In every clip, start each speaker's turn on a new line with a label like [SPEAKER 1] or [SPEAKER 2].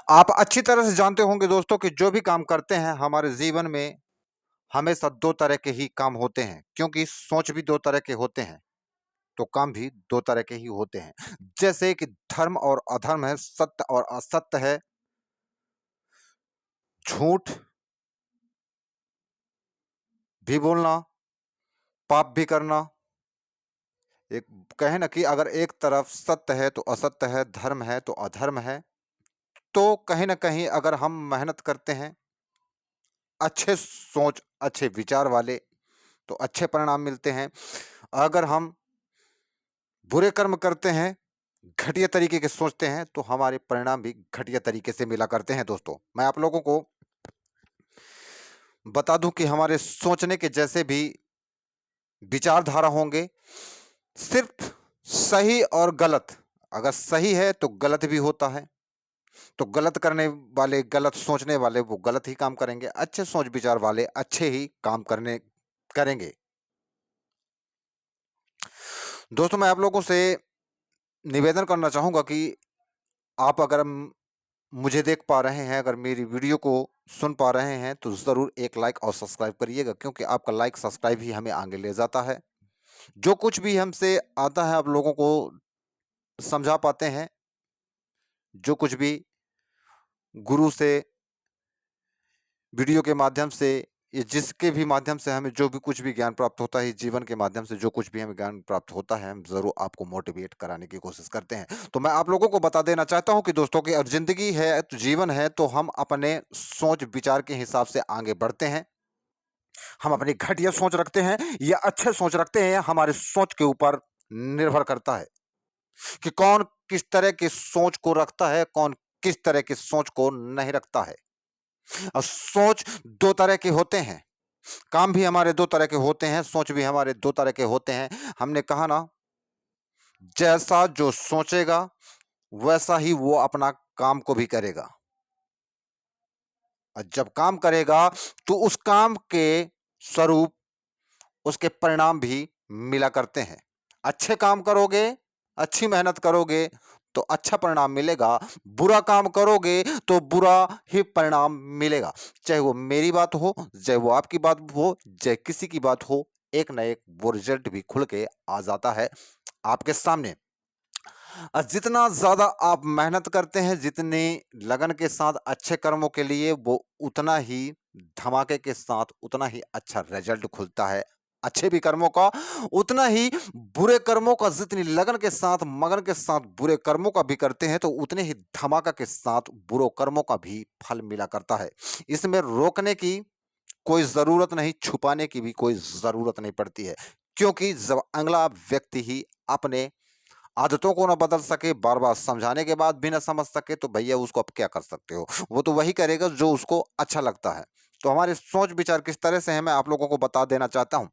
[SPEAKER 1] आप अच्छी तरह से जानते होंगे दोस्तों कि जो भी काम करते हैं हमारे जीवन में हमेशा दो तरह के ही काम होते हैं, क्योंकि सोच भी दो तरह के होते हैं तो काम भी दो तरह के ही होते हैं। जैसे कि धर्म और अधर्म है, सत्य और असत्य है, झूठ भी बोलना, पाप भी करना। एक कहे ना कि अगर एक तरफ सत्य है तो असत्य है, धर्म है तो अधर्म है। तो कहीं ना कहीं अगर हम मेहनत करते हैं, अच्छे सोच अच्छे विचार वाले, तो अच्छे परिणाम मिलते हैं। अगर हम बुरे कर्म करते हैं, घटिया तरीके के सोचते हैं, तो हमारे परिणाम भी घटिया तरीके से मिला करते हैं दोस्तों। मैं आप लोगों को बता दूं कि हमारे सोचने के जैसे भी विचारधारा होंगे, सिर्फ सही और गलत। अगर सही है तो गलत भी होता है, तो गलत करने वाले, गलत सोचने वाले वो गलत ही काम करेंगे, अच्छे सोच विचार वाले अच्छे ही काम करने करेंगे। दोस्तों मैं आप लोगों से निवेदन करना चाहूंगा कि आप अगर मुझे देख पा रहे हैं, अगर मेरी वीडियो को सुन पा रहे हैं, तो ज़रूर एक लाइक और सब्सक्राइब करिएगा, क्योंकि आपका लाइक सब्सक्राइब ही हमें आगे ले जाता है। जो कुछ भी हमसे आता है आप लोगों को समझा पाते हैं। जो कुछ भी गुरु से, वीडियो के माध्यम से, या जिसके भी माध्यम से हमें जो भी कुछ भी ज्ञान प्राप्त होता है, जीवन के माध्यम से जो कुछ भी हमें ज्ञान प्राप्त होता है, हम ज़रूर आपको मोटिवेट कराने की कोशिश करते हैं। तो मैं आप लोगों को बता देना चाहता हूं कि दोस्तों की अगर ज़िंदगी है, तो जीवन है, तो हम अपने सोच विचार के हिसाब से आगे बढ़ते हैं। हम अपनी घटिया सोच रखते हैं या अच्छे सोच रखते हैं, हमारे सोच के ऊपर निर्भर करता है कि कौन किस तरह की सोच को रखता है, कौन किस तरह की सोच को नहीं रखता है। और सोच दो तरह के होते हैं, काम भी हमारे दो तरह के होते हैं, सोच भी हमारे दो तरह के होते हैं। हमने कहा ना, जैसा जो सोचेगा वैसा ही वो अपना काम को भी करेगा, और जब काम करेगा तो उस काम के स्वरूप, उसके परिणाम भी मिला करते हैं। अच्छे काम करोगे, अच्छी मेहनत करोगे तो अच्छा परिणाम मिलेगा, बुरा काम करोगे तो बुरा ही परिणाम मिलेगा। चाहे वो मेरी बात हो, चाहे वो आपकी बात हो, चाहे किसी की बात हो, एक ना एक वो रिजल्ट भी खुल के आ जाता है आपके सामने। और जितना ज्यादा आप मेहनत करते हैं, जितनी लगन के साथ अच्छे कर्मों के लिए, वो उतना ही धमाके के साथ उतना ही अच्छा रिजल्ट खुलता है अच्छे भी कर्मों का। उतना ही बुरे कर्मों का, जितनी लगन के साथ, मगन के साथ बुरे कर्मों का भी करते हैं, तो उतने ही धमाका के साथ बुरे कर्मों का भी फल मिला करता है। इसमें रोकने की कोई जरूरत नहीं, छुपाने की भी कोई जरूरत नहीं पड़ती है, क्योंकि जब अगला व्यक्ति ही अपने आदतों को ना बदल सके, बार-बार समझाने के बाद भी ना समझ सके, तो भैया उसको आप क्या कर सकते हो? वो तो वही करेगा जो उसको अच्छा लगता है। तो हमारे सोच विचार किस तरह से हैं, मैं आप लोगों को बता देना चाहता हूँ।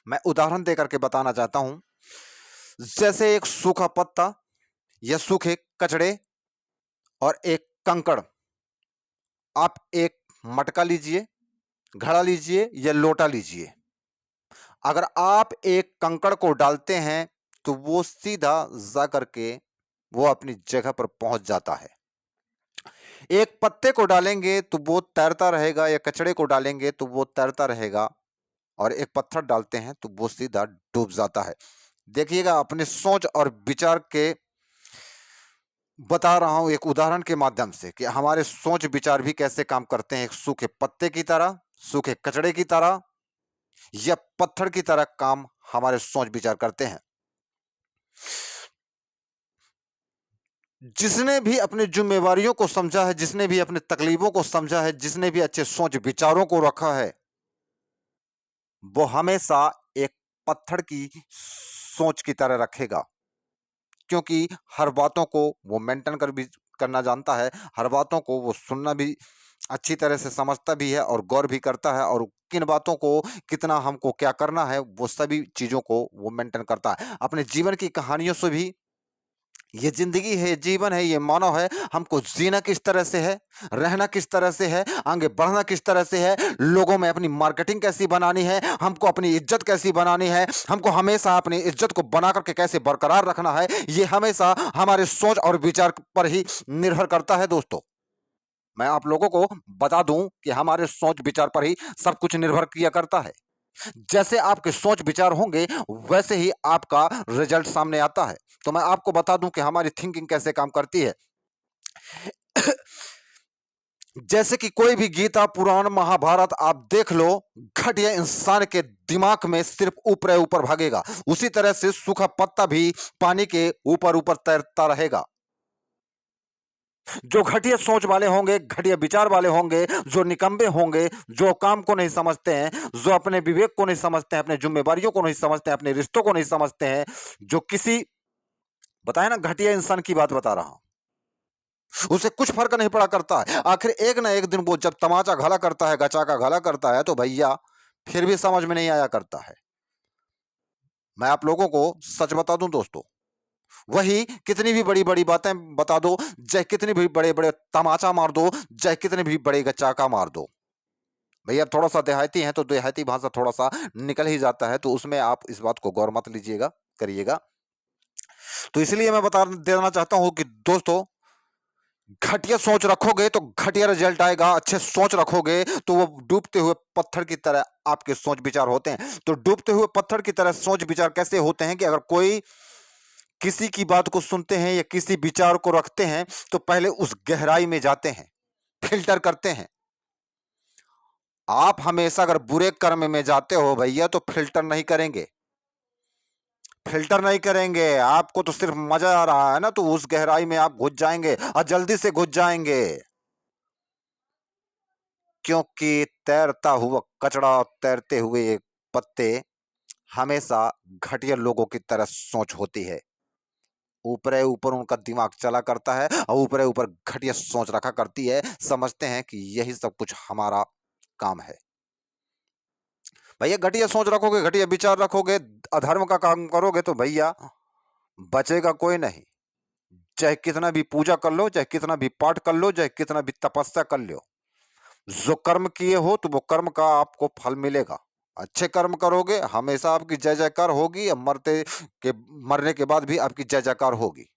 [SPEAKER 1] मैं उदाहरण देकर के बताना चाहता हूँ। जैसे एक सूखा पत्ता या सूखे कचड़े और एक कंकड़। आप एक मटका लीजिए, घड़ा लीजिए या लोटा लीजिए। अगर आप एक कंकड़ को डालते हैं, तो वो सीधा जा करके वो अपनी जगह पर पहुंच जाता है। एक पत्ते को डालेंगे तो वो तैरता रहेगा, या कचड़े को डालेंगे तो वो तैरता रहेगा, और एक पत्थर डालते हैं तो वो सीधा डूब जाता है। देखिएगा, अपने सोच और विचार के बता रहा हूं एक उदाहरण के माध्यम से कि हमारे सोच विचार भी कैसे काम करते हैं। एक सूखे पत्ते की तरह, सूखे कचड़े की तरह या पत्थर की तरह काम हमारे सोच विचार करते हैं। जिसने भी अपनी जिम्मेवारियों को समझा है, जिसने भी अपनी तकलीफों को समझा है, जिसने भी अच्छे सोच विचारों को रखा है, वो हमेशा एक पत्थर की सोच की तरह रखेगा, क्योंकि हर बातों को वो मेंटेन करना जानता है, हर बातों को वो सुनना भी अच्छी तरह से समझता भी है और गौर भी करता है, और किन बातों को कितना हमको क्या करना है, वो सभी चीजों को वो मेंटेन करता है। अपने जीवन की कहानियों से भी, ये ज़िंदगी है, ये जीवन है, ये मानव है, हमको जीना किस तरह से है, रहना किस तरह से है, आगे बढ़ना किस तरह से है, लोगों में अपनी मार्केटिंग कैसी बनानी है, हमको अपनी इज़्ज़त कैसी बनानी है, हमको हमेशा अपनी इज़्ज़त को बना कर के कैसे बरकरार रखना है, ये हमेशा हमारे सोच और विचार पर ही निर्भर करता है दोस्तों। मैं आप लोगों को बता दूं कि हमारे सोच विचार पर ही सब कुछ निर्भर किया करता है। जैसे आपके सोच विचार होंगे वैसे ही आपका रिजल्ट सामने आता है। तो मैं आपको बता दूं कि हमारी थिंकिंग कैसे काम करती है। जैसे कि कोई भी गीता पुराण महाभारत आप देख लो, घटिया इंसान के दिमाग में सिर्फ ऊपर ऊपर भागेगा। उसी तरह से सूखा पत्ता भी पानी के ऊपर ऊपर तैरता रहेगा। जो घटिया सोच वाले होंगे, घटिया विचार वाले होंगे, जो निकम्बे होंगे, जो काम को नहीं समझते हैं, जो अपने विवेक को नहीं समझते हैं, अपने जिम्मेवारियों को नहीं समझते हैं, अपने रिश्तों को नहीं समझते हैं, जो किसी बताए ना घटिया इंसान की बात बता रहा हूं, उसे कुछ फर्क नहीं पड़ा करता है। आखिर एक ना एक दिन वो जब तमाचा घला करता है, गचा का घला करता है, तो भैया फिर भी समझ में नहीं आया करता है। मैं आप लोगों को सच बता दूं दोस्तों, वही कितनी भी बड़ी बड़ी बातें बता दो, चाहे कितनी भी बड़े बड़े तमाचा मार दो, चाहे कितने भी बड़े गचाका मार दो, भैया थोड़ा सा देहाती है तो देहाती भाषा थोड़ा सा निकल ही जाता है। तो उसमें आप इस बात को गौर मत लीजिएगा, करिएगा। तो इसलिए मैं बता देना चाहता हूं कि दोस्तों, घटिया सोच रखोगे तो घटिया रिजल्ट आएगा, अच्छे सोच रखोगे तो वो डूबते हुए पत्थर की तरह आपके सोच विचार होते हैं। तो डूबते हुए पत्थर की तरह सोच विचार कैसे होते हैं कि अगर कोई किसी की बात को सुनते हैं या किसी विचार को रखते हैं तो पहले उस गहराई में जाते हैं, फिल्टर करते हैं। आप हमेशा अगर बुरे कर्म में जाते हो भैया तो फिल्टर नहीं करेंगे, फिल्टर नहीं करेंगे। आपको तो सिर्फ मजा आ रहा है ना, तो उस गहराई में आप घुस जाएंगे और जल्दी से घुस जाएंगे। क्योंकि तैरता हुआ कचड़ा और तैरते हुए पत्ते हमेशा घटिया लोगों की तरह सोच होती है। ऊपर ऊपर उनका दिमाग चला करता है और ऊपर ऊपर घटिया सोच रखा करती है। समझते हैं कि यही सब कुछ हमारा काम है। भैया घटिया सोच रखोगे, घटिया विचार रखोगे, अधर्म का काम करोगे तो भैया बचेगा कोई नहीं। चाहे कितना भी पूजा कर लो, चाहे कितना भी पाठ कर लो, चाहे कितना भी तपस्या कर लो, जो कर्म किए हो तो वो कर्म का आपको फल मिलेगा। अच्छे कर्म करोगे हमेशा आपकी जय जयकार होगी, और मरने के बाद भी आपकी जय जयकार होगी।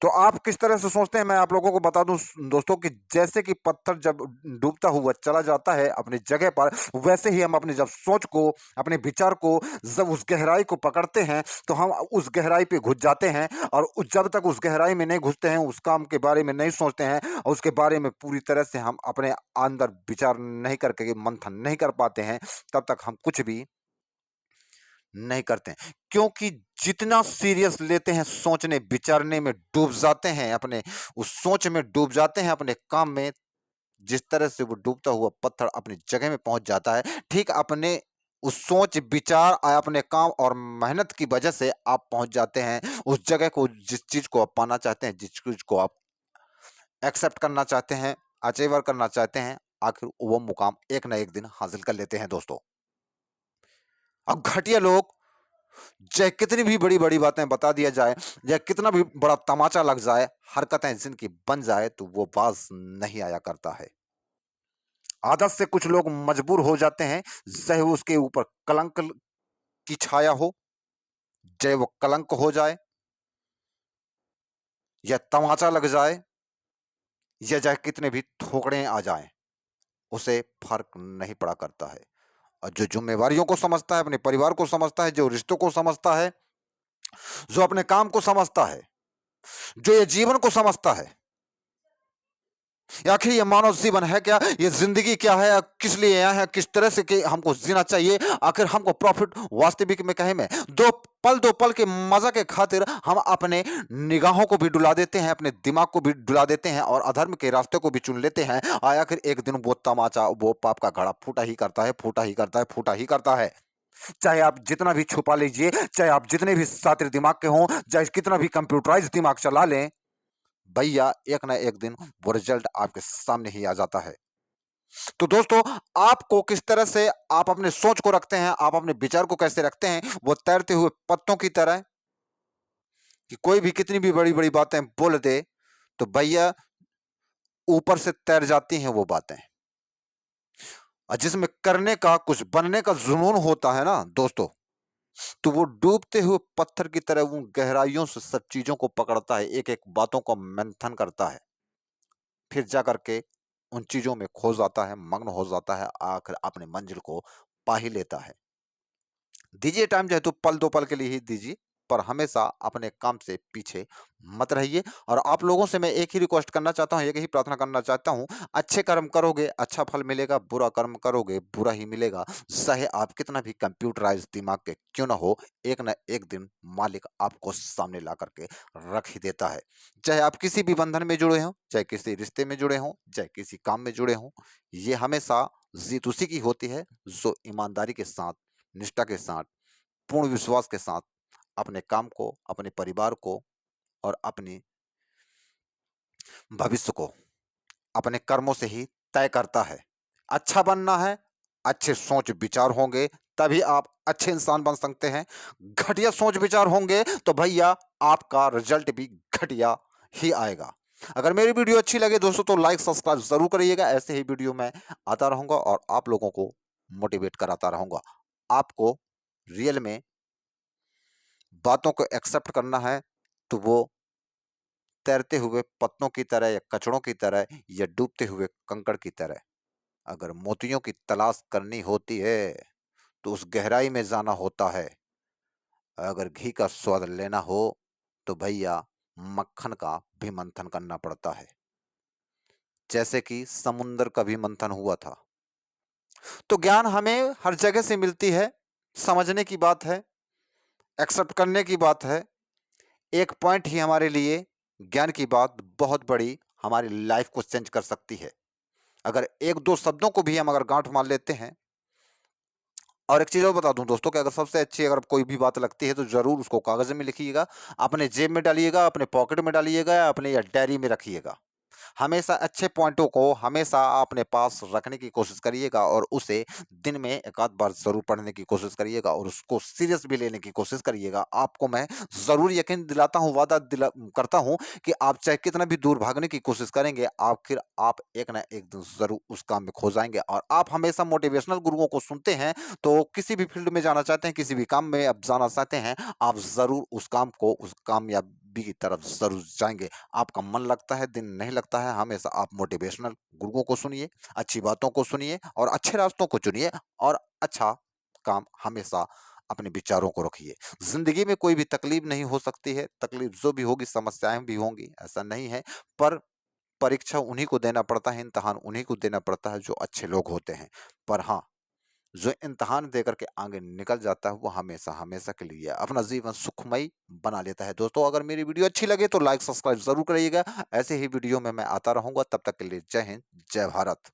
[SPEAKER 1] तो आप किस तरह से सोचते हैं मैं आप लोगों को बता दूं दोस्तों, कि जैसे कि पत्थर जब डूबता हुआ चला जाता है अपनी जगह पर, वैसे ही हम अपनी जब सोच को, अपने विचार को, जब उस गहराई को पकड़ते हैं तो हम उस गहराई पे घुस जाते हैं। और जब तक उस गहराई में नहीं घुसते हैं, उस काम के बारे में नहीं सोचते हैं और उसके बारे में पूरी तरह से हम अपने अंदर विचार नहीं करके मंथन नहीं कर पाते हैं, तब तक हम कुछ भी नहीं करते हैं। क्योंकि जितना सीरियस लेते हैं, सोचने विचारने में डूब जाते हैं, अपने उस सोच में डूब जाते हैं, अपने काम में जिस तरह से वो डूबता हुआ पत्थर अपनी जगह में पहुंच जाता है, ठीक अपने उस सोच विचार अपने काम और मेहनत की वजह से आप पहुंच जाते हैं उस जगह को, जिस चीज को आप पाना चाहते हैं, जिस चीज को आप एक्सेप्ट करना चाहते हैं, अचीवर करना चाहते हैं, आखिर वो मुकाम एक ना एक दिन हासिल कर लेते हैं दोस्तों। अब घटिया लोग चाहे कितनी भी बड़ी बड़ी बातें बता दिया जाए या कितना भी बड़ा तमाचा लग जाए, हरकतें जिनकी बन जाए तो वो बाज नहीं आया करता है। आदत से कुछ लोग मजबूर हो जाते हैं, चाहे उसके ऊपर कलंक की छाया हो, चाहे वो कलंक हो जाए या तमाचा लग जाए, या चाहे कितने भी ठोकरे आ जाएं, उसे फर्क नहीं पड़ा करता है। और जो जिम्मेवारियों को समझता है, अपने परिवार को समझता है, जो रिश्तों को समझता है, जो अपने काम को समझता है, जो ये जीवन को समझता है, आखिर ये मानव जीवन है क्या, ये जिंदगी क्या है, किस लिए यहाँ है, किस तरह से कि हमको जीना चाहिए, आखिर हमको प्रॉफिट वास्तविक में कहे में दो पल के मजा के खातिर हम अपने निगाहों को भी डुला देते हैं, अपने दिमाग को भी डुला देते हैं और अधर्म के रास्ते को भी चुन लेते हैं। आखिर एक दिन वो तमाचा, वो पाप का घड़ा फूटा ही करता है, फूटा ही करता है, फूटा ही करता है। चाहे आप जितना भी छुपा लीजिए, चाहे आप जितने भी शातिर दिमाग के हों, चाहे कितना भी कंप्यूटराइज दिमाग चला लें, भैया एक ना एक दिन वो रिजल्ट आपके सामने ही आ जाता है। तो दोस्तों, आपको किस तरह से आप अपने सोच को रखते हैं, आप अपने विचार को कैसे रखते हैं, वो तैरते हुए पत्तों की तरह, कि कोई भी कितनी भी बड़ी बड़ी बातें बोल दे तो भैया ऊपर से तैर जाती हैं वो बातें। और जिसमें करने का, कुछ बनने का जुनून होता है ना दोस्तों, तो वो डूबते हुए पत्थर की तरह उन गहराइयों से सब चीजों को पकड़ता है, एक एक बातों को मंथन करता है, फिर जा करके उन चीज़ों में खो जाता है, मग्न हो जाता है, आखिर अपनी मंजिल को पा ही लेता है। दीजिए टाइम चाहे तो पल 2 पल के लिए ही दीजिए, पर हमेशा अपने काम से पीछे मत रहिए। और आप लोगों से मैं एक ही रिक्वेस्ट करना चाहता हूँ, एक ही प्रार्थना करना चाहता हूँ, अच्छे कर्म करोगे अच्छा फल मिलेगा, बुरा कर्म करोगे बुरा ही मिलेगा। चाहे आप कितना भी कंप्यूटराइज़्ड दिमाग के क्यों ना हो, एक ना एक दिन मालिक आपको सामने ला कर के रख ही देता है। चाहे आप किसी भी बंधन में जुड़े हों, चाहे किसी रिश्ते में जुड़े हों, चाहे किसी काम में जुड़े हों, ये हमेशा जीत उसी की होती है जो ईमानदारी के साथ, निष्ठा के साथ, पूर्ण विश्वास के साथ अपने काम को, अपने परिवार को और अपनी भविष्य को अपने कर्मों से ही तय करता है। अच्छा बनना है, अच्छे सोच विचार होंगे, तभी आप अच्छे इंसान बन सकते हैं। घटिया सोच विचार होंगे तो भैया आपका रिजल्ट भी घटिया ही आएगा। अगर मेरी वीडियो अच्छी लगे दोस्तों तो लाइक सब्सक्राइब जरूर करिएगा। ऐसे ही वीडियो मैं आता रहूंगा और आप लोगों को मोटिवेट कराता रहूंगा। आपको रियल में बातों को एक्सेप्ट करना है तो वो तैरते हुए पत्तों की तरह या कचड़ों की तरह या डूबते हुए कंकड़ की तरह। अगर मोतियों की तलाश करनी होती है तो उस गहराई में जाना होता है। अगर घी का स्वाद लेना हो तो भैया मक्खन का भी मंथन करना पड़ता है। जैसे कि समुंदर का भी मंथन हुआ था। तो ज्ञान हमें हर जगह से मिलती है, समझने की बात है, एक्सेप्ट करने की बात है। एक पॉइंट ही हमारे लिए ज्ञान की बात बहुत बड़ी हमारी लाइफ को चेंज कर सकती है। अगर एक दो शब्दों को भी हम अगर गांठ मार लेते हैं। और एक चीज और बता दूं दोस्तों कि अगर सबसे अच्छी अगर कोई भी बात लगती है तो जरूर उसको कागज में लिखिएगा, अपने जेब में डालिएगा, अपने पॉकेट में डालिएगा या अपने या डायरी में रखिएगा। हमेशा अच्छे पॉइंटों को हमेशा अपने पास रखने की कोशिश करिएगा और उसे दिन में एक आध बार ज़रूर पढ़ने की कोशिश करिएगा और उसको सीरियस भी लेने की कोशिश करिएगा। आपको मैं ज़रूर यकीन दिलाता हूँ, वादा करता हूँ कि आप चाहे कितना भी दूर भागने की कोशिश करेंगे, आखिर आप एक ना एक दिन ज़रूर उस काम में खो जाएँगे। और आप हमेशा मोटिवेशनल गुरुओं को सुनते हैं, तो किसी भी फील्ड में जाना चाहते हैं, किसी भी काम में आप जाना चाहते हैं, आप ज़रूर उस काम को, उस कामयाबी की तरफ ज़रूर जाएँगे। आपका मन लगता है, दिन नहीं लगता है, हमेशा आप मोटिवेशनल गुरुओं को सुनिए, अच्छी बातों को सुनिए और अच्छे रास्तों को चुनिए और अच्छा काम हमेशा अपने विचारों को रखिए। ज़िंदगी में कोई भी तकलीफ नहीं हो सकती है, तकलीफ जो भी होगी, समस्याएँ भी होंगी, ऐसा नहीं है, पर परीक्षा उन्हीं को देना पड़ता है, इम्तिहान उन्हीं को देना पड़ता है जो अच्छे लोग होते हैं। पर हाँ, जो इम्तिहान देकर के आगे निकल जाता है वो हमेशा हमेशा के लिए अपना जीवन सुखमय बना लेता है। दोस्तों अगर मेरी वीडियो अच्छी लगे तो लाइक सब्सक्राइब जरूर करिएगा। ऐसे ही वीडियो में मैं आता रहूंगा। तब तक के लिए जय हिंद, जय भारत।